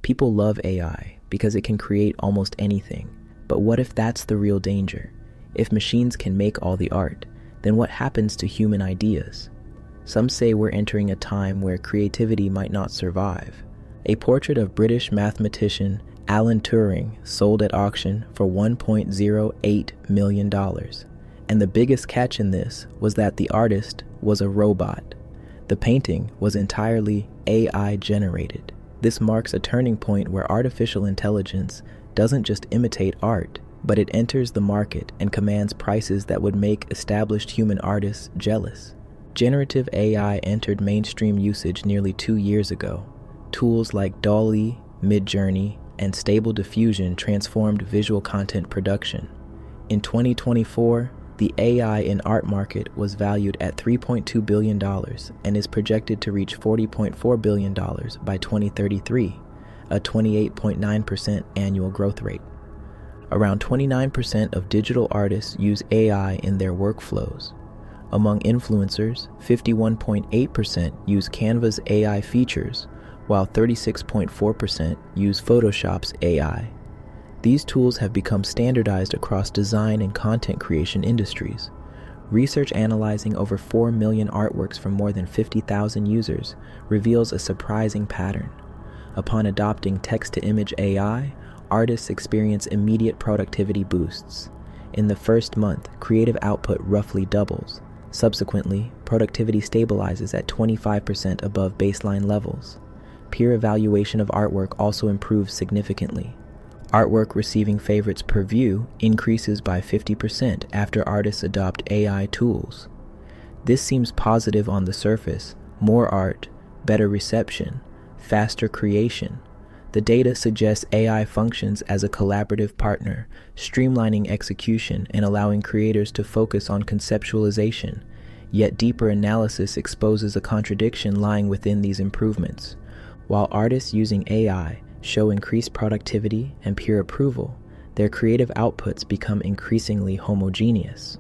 People love AI because it can create almost anything. But what if that's the real danger? If machines can make all the art, then what happens to human ideas? Some say we're entering a time where creativity might not survive. A portrait of British mathematician Alan Turing sold at auction for $1.08 million. And the biggest catch in this was that the artist was a robot. The painting was entirely AI generated. This marks a turning point where artificial intelligence doesn't just imitate art, but it enters the market and commands prices that would make established human artists jealous. Generative AI entered mainstream usage nearly 2 years ago. Tools like DALL-E, Midjourney, and Stable Diffusion transformed visual content production. In 2024, the AI in art market was valued at $3.2 billion and is projected to reach $40.4 billion by 2033, a 28.9% annual growth rate. Around 29% of digital artists use AI in their workflows. Among influencers, 51.8% use Canva's AI features, while 36.4% use Photoshop's AI. These tools have become standardized across design and content creation industries. Research analyzing over 4 million artworks from more than 50,000 users reveals a surprising pattern. Upon adopting text-to-image AI, artists experience immediate productivity boosts. In the first month, creative output roughly doubles. Subsequently, productivity stabilizes at 25% above baseline levels. Peer evaluation of artwork also improves significantly. Artwork receiving favorites per view increases by 50% after artists adopt AI tools. This seems positive on the surface: more art, better reception, faster creation. The data suggests AI functions as a collaborative partner, streamlining execution and allowing creators to focus on conceptualization. Yet deeper analysis exposes a contradiction lying within these improvements. While artists using AI show increased productivity and peer approval, their creative outputs become increasingly homogeneous.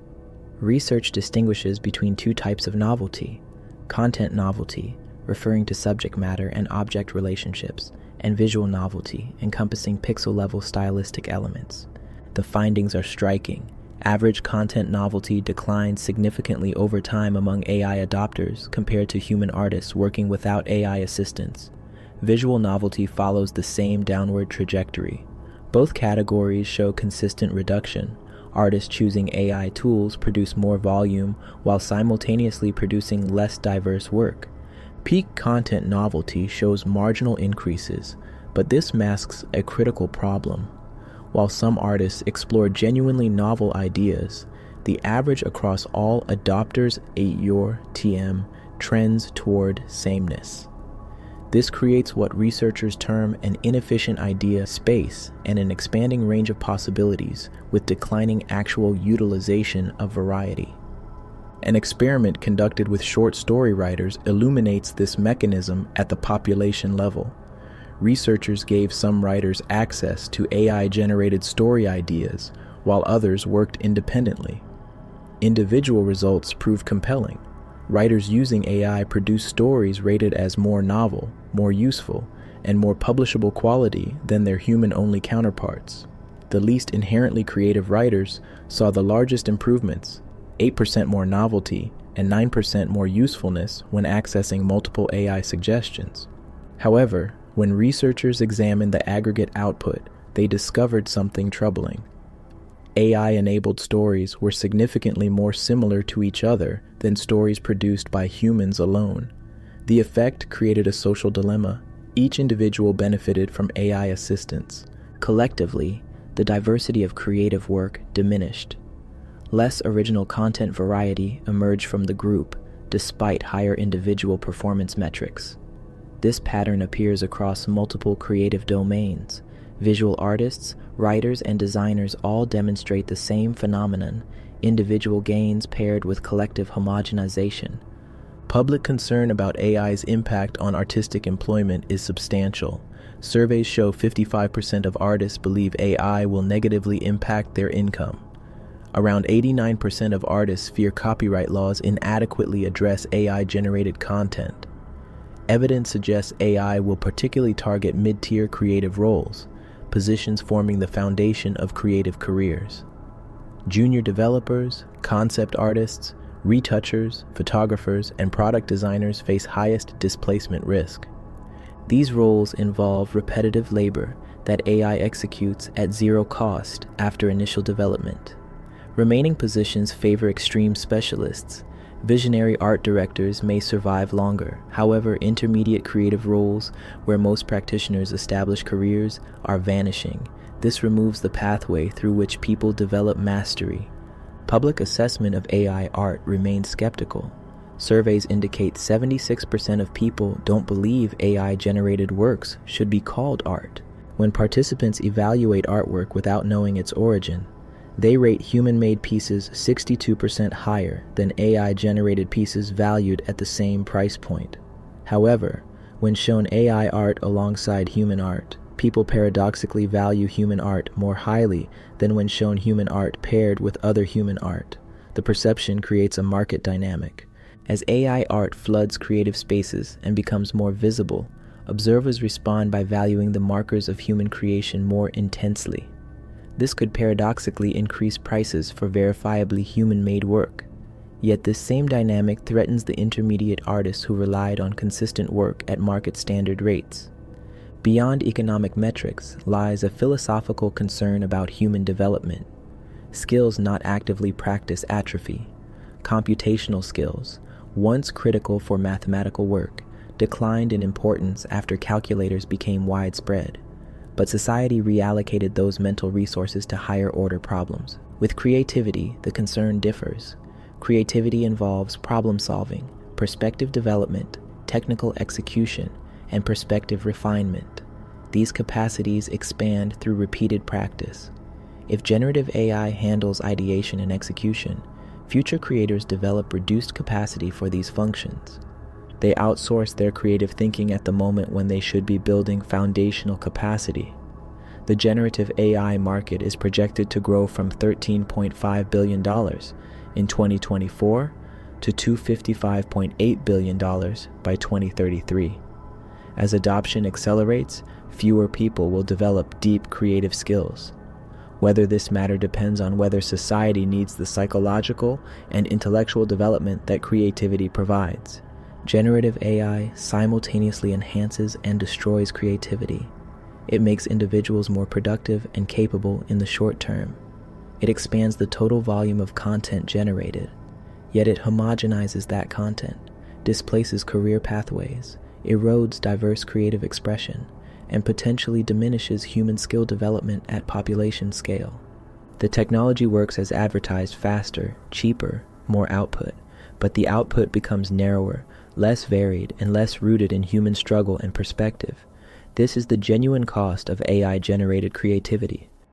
Research distinguishes between two types of novelty: content novelty, referring to subject matter and object relationships, and visual novelty, encompassing pixel-level stylistic elements. The findings are striking. Average content novelty declines significantly over time among AI adopters compared to human artists working without AI assistance. Visual novelty follows the same downward trajectory. Both categories show consistent reduction. Artists choosing AI tools produce more volume while simultaneously producing less diverse work. Peak content novelty shows marginal increases, but this masks a critical problem. While some artists explore genuinely novel ideas, the average across all adopters (AUR/TM) trends toward sameness. This creates what researchers term an inefficient idea space and an expanding range of possibilities with declining actual utilization of variety. An experiment conducted with short story writers illuminates this mechanism at the population level. Researchers gave some writers access to AI-generated story ideas, while others worked independently. Individual results proved compelling. Writers using AI produced stories rated as more novel, more useful, and more publishable quality than their human-only counterparts. The least inherently creative writers saw the largest improvements: 8% more novelty and 9% more usefulness when accessing multiple AI suggestions. However, when researchers examined the aggregate output, they discovered something troubling. AI-enabled stories were significantly more similar to each other than stories produced by humans alone. The effect created a social dilemma. Each individual benefited from AI assistance. Collectively, the diversity of creative work diminished. Less original content variety emerged from the group, despite higher individual performance metrics. This pattern appears across multiple creative domains. Visual artists, writers, and designers all demonstrate the same phenomenon: individual gains paired with collective homogenization. Public concern about AI's impact on artistic employment is substantial. Surveys show 55% of artists believe AI will negatively impact their income. Around 89% of artists fear copyright laws inadequately address AI-generated content. Evidence suggests AI will particularly target mid-tier creative roles, positions forming the foundation of creative careers. Junior developers, concept artists, retouchers, photographers, and product designers face highest displacement risk. These roles involve repetitive labor that AI executes at zero cost after initial development. Remaining positions favor extreme specialists. Visionary art directors may survive longer. However, intermediate creative roles, where most practitioners establish careers, are vanishing. This removes the pathway through which people develop mastery. Public assessment of AI art remains skeptical. Surveys indicate 76% of people don't believe AI-generated works should be called art. When participants evaluate artwork without knowing its origin, they rate human-made pieces 62% higher than AI-generated pieces valued at the same price point. However, when shown AI art alongside human art, people paradoxically value human art more highly than when shown human art paired with other human art. The perception creates a market dynamic. As AI art floods creative spaces and becomes more visible, observers respond by valuing the markers of human creation more intensely. This could paradoxically increase prices for verifiably human-made work. Yet this same dynamic threatens the intermediate artists who relied on consistent work at market standard rates. Beyond economic metrics lies a philosophical concern about human development. Skills not actively practiced atrophy. Computational skills, once critical for mathematical work, declined in importance after calculators became widespread. But society reallocated those mental resources to higher-order problems. With creativity, the concern differs. Creativity involves problem-solving, perspective development, technical execution, and perspective refinement. These capacities expand through repeated practice. If generative AI handles ideation and execution, future creators develop reduced capacity for these functions. They outsource their creative thinking at the moment when they should be building foundational capacity. The generative AI market is projected to grow from $13.5 billion in 2024 to $255.8 billion by 2033. As adoption accelerates, fewer people will develop deep creative skills. Whether this matter depends on whether society needs the psychological and intellectual development that creativity provides. Generative AI simultaneously enhances and destroys creativity. It makes individuals more productive and capable in the short term. It expands the total volume of content generated, yet it homogenizes that content, displaces career pathways, erodes diverse creative expression, and potentially diminishes human skill development at population scale. The technology works as advertised: faster, cheaper, more output, but the output becomes narrower, less varied, and less rooted in human struggle and perspective. This is the genuine cost of AI-generated creativity.